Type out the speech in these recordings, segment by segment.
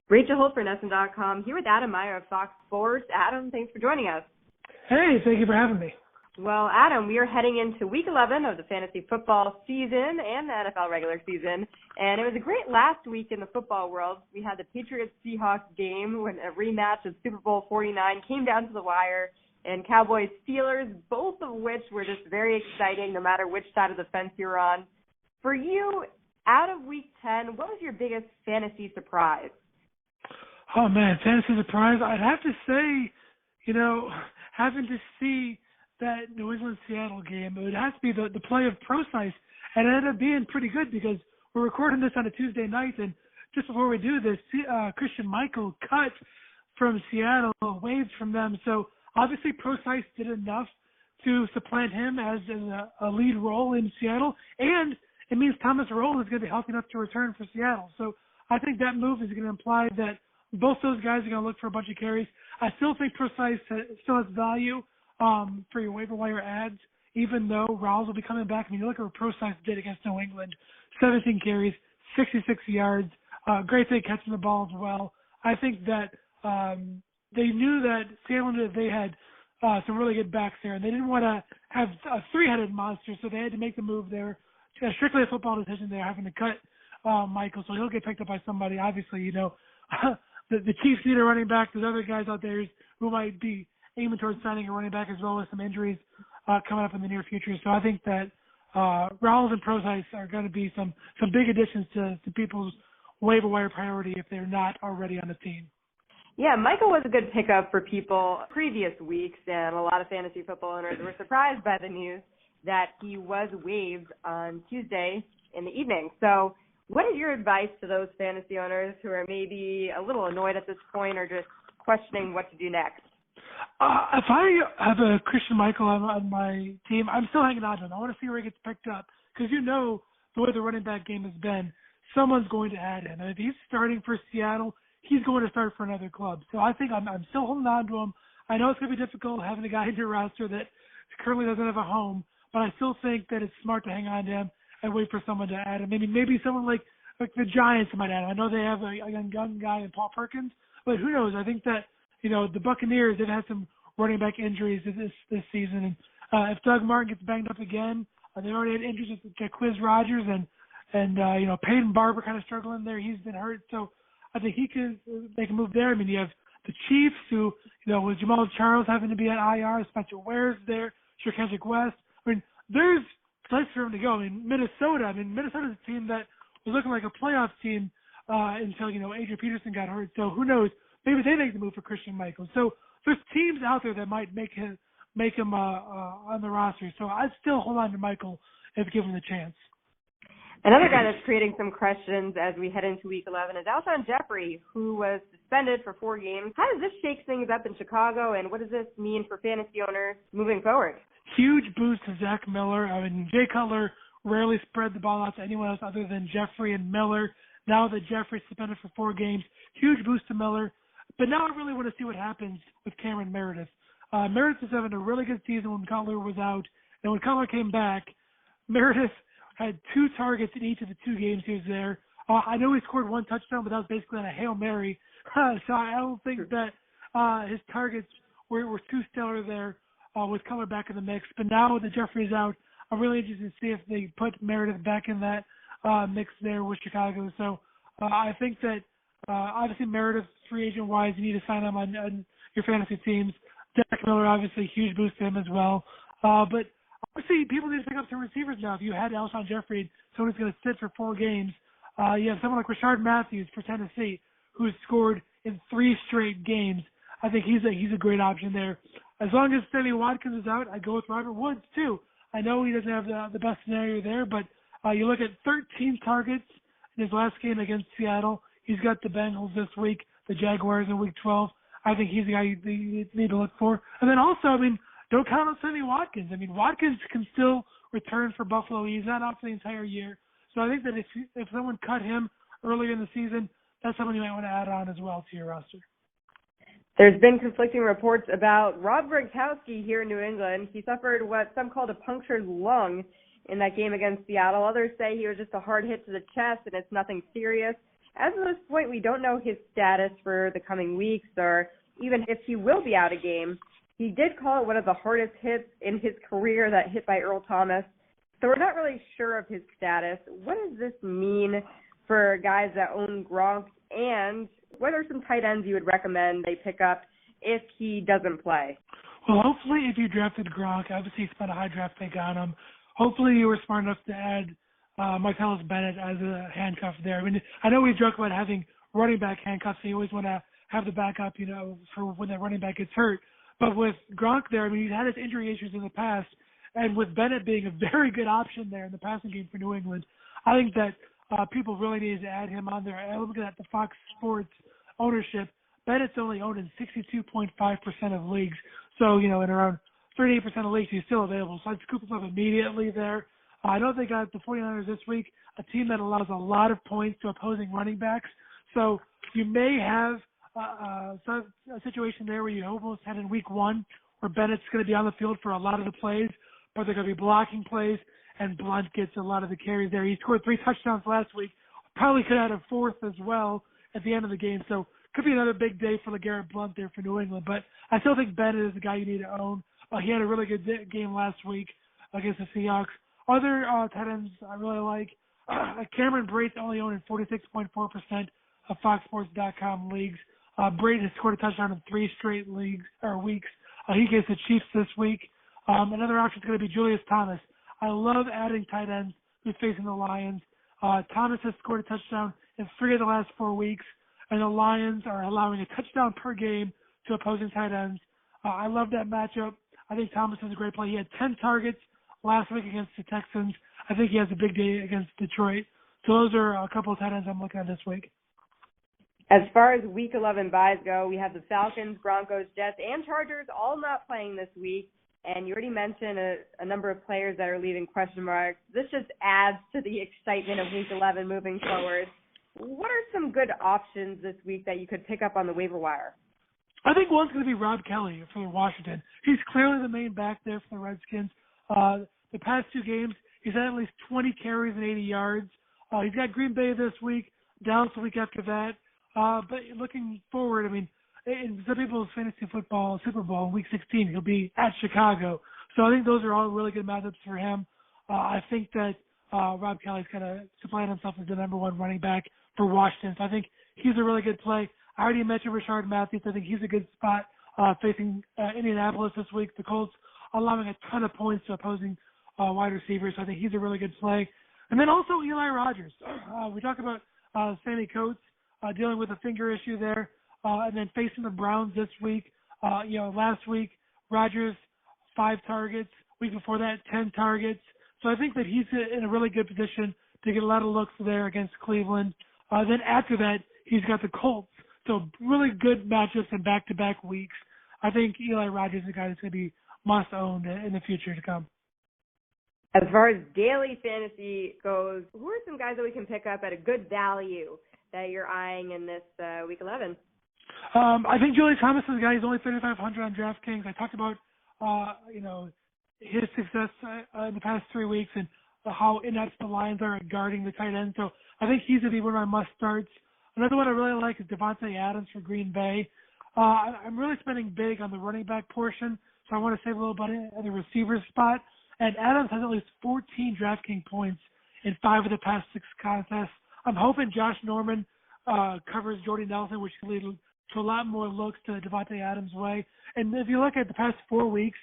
Rachel Holt for NESN.com here with Adam Meyer of FOX Sports. Adam, thanks for joining us. Hey, thank you for having me. Well, Adam, we are heading into Week 11 of the fantasy football season and the NFL regular season, and it was a great last week in the football world. We had the Patriots-Seahawks game when a rematch of Super Bowl 49 came down to the wire, and Cowboys-Steelers, both of which were just very exciting no matter which side of the fence you're on. For you, out of Week 10, what was your biggest fantasy surprise? Oh, man, fantasy surprise. I'd have to say, having to see that New England-Seattle game, it would have to be the play of Procise, and it ended up being pretty good because we're recording this on a Tuesday night, and just before we do this, Christian Michael cut from Seattle, waived from them, so obviously Procise did enough to supplant him as a lead role in Seattle, and it means Thomas Roll is going to be healthy enough to return for Seattle, so I think that move is going to imply that both those guys are going to look for a bunch of carries. I still think Procise still has value for your waiver wire ads, even though Rawls will be coming back. I mean, you look at what Procise did against New England, 17 carries, 66 yards, great thing catching the ball as well. I think that they knew that Seattle knew that they had some really good backs there, and they didn't want to have a three-headed monster, so they had to make the move there. Strictly a football decision there, having to cut Michael, so he'll get picked up by somebody. Obviously, the Chiefs need a running back. There's other guys out there who might be aiming towards signing a running back as well, with some injuries coming up in the near future. So I think that Rawls and Procise are going to be some big additions to people's waiver wire priority if they're not already on the team. Yeah, Michael was a good pickup for people previous weeks, and a lot of fantasy football owners were surprised by the news that he was waived on Tuesday in the evening. So what is your advice to those fantasy owners who are maybe a little annoyed at this point or just questioning what to do next? If I have a Christian Michael on my team, I'm still hanging on to him. I want to see where he gets picked up because the way the running back game has been, someone's going to add him. And if he's starting for Seattle, he's going to start for another club. So I think I'm still holding on to him. I know it's going to be difficult having a guy in your roster that currently doesn't have a home, but I still think that it's smart to hang on to him and wait for someone to add him. Maybe someone like the Giants might add him. I know they have a young guy in Paul Perkins, but who knows? I think that the Buccaneers, they've had some running back injuries this season, and if Doug Martin gets banged up again, they already had injuries with Jacquizz Rodgers and Peyton Barber kind of struggling there. He's been hurt, so I think he could make a move there. You have the Chiefs, who with Jamal Charles having to be at IR, Spencer Ware's there, Kendrick West. There's place for him to go. Minnesota's a team that was looking like a playoff team until Adrian Peterson got hurt. So who knows? Maybe they make the move for Christian Michael. So there's teams out there that might make him on the roster. So I'd still hold on to Michael if given the chance. Another guy that's creating some questions as we head into Week 11 is Alshon Jeffrey, who was suspended for 4 games. How does this shake things up in Chicago, and what does this mean for fantasy owners moving forward? Huge boost to Zach Miller. Jay Cutler rarely spread the ball out to anyone else other than Jeffrey and Miller. Now that Jeffrey's suspended for 4 games, huge boost to Miller. But now I really want to see what happens with Cameron Meredith. Meredith was having a really good season when Cutler was out, and when Cutler came back, Meredith had 2 targets in each of the 2 games he was there. I know he scored 1 touchdown, but that was basically on a Hail Mary. So I don't think that his targets were too stellar there with Cutler back in the mix. But now that Jeffrey's out, I'm really interested to see if they put Meredith back in that mix there with Chicago. So I think that obviously Meredith, free agent-wise, you need to sign him on your fantasy teams. Zach Miller, obviously, huge boost to him as well. But obviously, people need to pick up some receivers now. If you had Alshon Jeffrey, someone who's going to sit for 4 games, you have someone like Rashard Matthews for Tennessee, who's scored in 3 straight games. I think he's a great option there. As long as Sammy Watkins is out, I go with Robert Woods too. I know he doesn't have the best scenario there, but you look at 13 targets in his last game against Seattle. He's got the Bengals this week, the Jaguars in Week 12. I think he's the guy you need to look for. And then also, don't count on Sammy Watkins. Watkins can still return for Buffalo. He's not out for the entire year. So I think that if someone cut him earlier in the season, that's someone you might want to add on as well to your roster. There's been conflicting reports about Rob Gronkowski here in New England. He suffered what some called a punctured lung in that game against Seattle. Others say he was just a hard hit to the chest and it's nothing serious. As of this point, we don't know his status for the coming weeks or even if he will be out a game. He did call it one of the hardest hits in his career, that hit by Earl Thomas. So we're not really sure of his status. What does this mean for guys that own Gronk, and what are some tight ends you would recommend they pick up if he doesn't play? Well, hopefully if you drafted Gronk, obviously you spent a high draft pick on him. Hopefully you were smart enough to add Martellus Bennett as a handcuff there. I mean, I know we joke about having running back handcuffs, so you always want to have the backup, for when that running back gets hurt. But with Gronk there, I mean, he's had his injury issues in the past, and with Bennett being a very good option there in the passing game for New England, I think that people really need to add him on there. I look at the Fox Sports ownership. Bennett's only owned in 62.5% of leagues. So, in around 38% of leagues, he's still available. So I'd scoop him up immediately there. I know they got the 49ers this week, a team that allows a lot of points to opposing running backs. So you may have a situation there where you almost had in week one where Bennett's going to be on the field for a lot of the plays, but they're going to be blocking plays, and Blunt gets a lot of the carries there. He scored 3 touchdowns last week. Probably could add a 4th as well at the end of the game. So could be another big day for LeGarrette Blunt there for New England. But I still think Bennett is the guy you need to own. He had a really good game last week against the Seahawks. Other tight ends I really like. Cameron Brate's only owned in 46.4% of FoxSports.com leagues. Brate has scored a touchdown in 3 straight weeks. He gets the Chiefs this week. Another option is going to be Julius Thomas. I love adding tight ends who's facing the Lions. Thomas has scored a touchdown in 3 of the last 4 weeks, and the Lions are allowing a touchdown per game to opposing tight ends. I love that matchup. I think Thomas is a great play. He had 10 targets last week against the Texans. I think he has a big day against Detroit. So those are a couple of tight ends I'm looking at this week. As far as Week 11 buys go, we have the Falcons, Broncos, Jets, and Chargers all not playing this week. And you already mentioned a number of players that are leaving question marks. This just adds to the excitement of Week 11 moving forward. What are some good options this week that you could pick up on the waiver wire? I think one's going to be Rob Kelly for Washington. He's clearly the main back there for the Redskins. The past 2 games, he's had at least 20 carries and 80 yards. He's got Green Bay this week, Dallas the week after that. But looking forward, I mean, in some people's fantasy football Super Bowl in Week 16, he'll be at Chicago. So I think those are all really good matchups for him. I think that Rob Kelly's kind of supplanted himself as the number 1 running back for Washington. So I think he's a really good play. I already mentioned Rashard Matthews. I think he's a good spot facing Indianapolis this week. The Colts allowing a ton of points to opposing wide receivers. So I think he's a really good play. And then also Eli Rogers. We talk about Sammy Coates dealing with a finger issue there, and then facing the Browns this week. Last week, Rogers, 5 targets. Week before that, 10 targets. So I think that he's in a really good position to get a lot of looks there against Cleveland. Then after that, he's got the Colts. So really good matchups in back-to-back weeks. I think Eli Rogers is a guy that's going to be must-own in the future to come. As far as daily fantasy goes, who are some guys that we can pick up at a good value that you're eyeing in this Week 11? I think Julius Thomas is a guy. He's only 3,500 on DraftKings. I talked about, his success in the past 3 weeks and how inept the Lions are at guarding the tight end. So I think he's going to be one of my must-starts. Another one I really like is Devontae Adams for Green Bay. I'm really spending big on the running back portion, so I want to save a little bit at the receiver spot. And Adams has at least 14 DraftKings points in 5 of the past 6 contests. I'm hoping Josh Norman covers Jordy Nelson, which can lead to a lot more looks to Devontae Adams' way. And if you look at the past 4 weeks,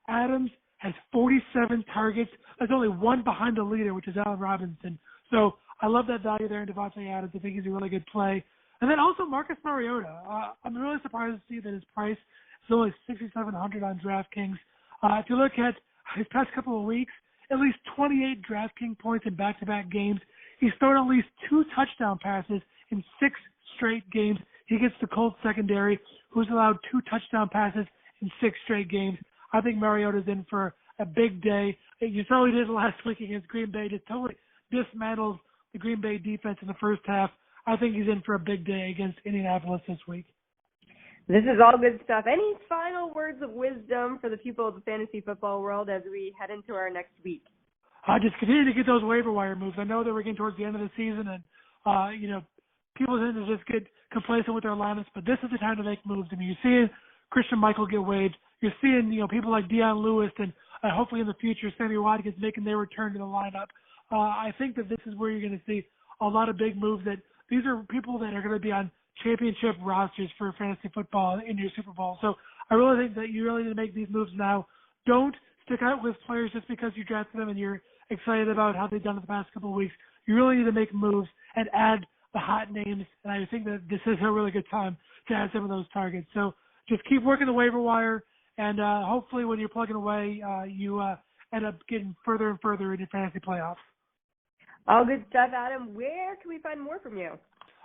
Adams has 47 targets. There's only 1 behind the leader, which is Allen Robinson. So I love that value there in Devontae Adams. I think he's a really good play. And then also Marcus Mariota. I'm really surprised to see that his price is only $6,700 on DraftKings. If you look at his past couple of weeks, at least 28 DraftKings points in back-to-back games. He's thrown at least 2 touchdown passes in 6 straight games. He gets the Colts secondary, who's allowed 2 touchdown passes in 6 straight games. I think Mariota's in for a big day. You saw what he did last week against Green Bay. Just totally dismantles the Green Bay defense in the first half. I think he's in for a big day against Indianapolis this week. This is all good stuff. Any final words of wisdom for the people of the fantasy football world as we head into our next week? Just continue to get those waiver wire moves. I know that we're getting towards the end of the season, and people tend to just get complacent with their lineups, but this is the time to make moves. I mean, you're seeing Christian Michael get waived. You're seeing, people like Deion Lewis and hopefully in the future Sammy Watkins making their return to the lineup. I think that this is where you're going to see a lot of big moves. That these are people that are going to be on championship rosters for fantasy football in your Super Bowl. So I really think that you really need to make these moves now. Don't stick out with players just because you drafted them and you're excited about how they've done in the past couple of weeks. You really need to make moves and add the hot names, and I think that this is a really good time to add some of those targets. So just keep working the waiver wire, and hopefully when you're plugging away, you end up getting further and further in your fantasy playoffs. All good stuff, Adam. Where can we find more from you?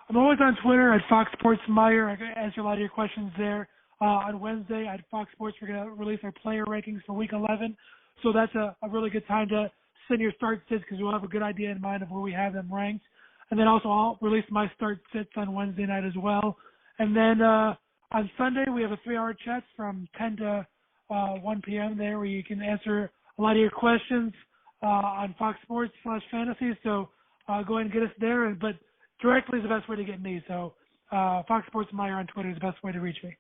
I'm always on Twitter at Fox Sports Meyer. I can answer a lot of your questions there. On Wednesday at Fox Sports, we're going to release our player rankings for Week 11. So that's a really good time to send your start sits because we'll have a good idea in mind of where we have them ranked. And then also I'll release my start sits on Wednesday night as well. And then on Sunday, we have a 3-hour chat from 10 to 1 p.m. there where you can answer a lot of your questions on Fox Sports /fantasy. So go ahead and get us there. But directly is the best way to get me. So Fox Sports Meyer on Twitter is the best way to reach me.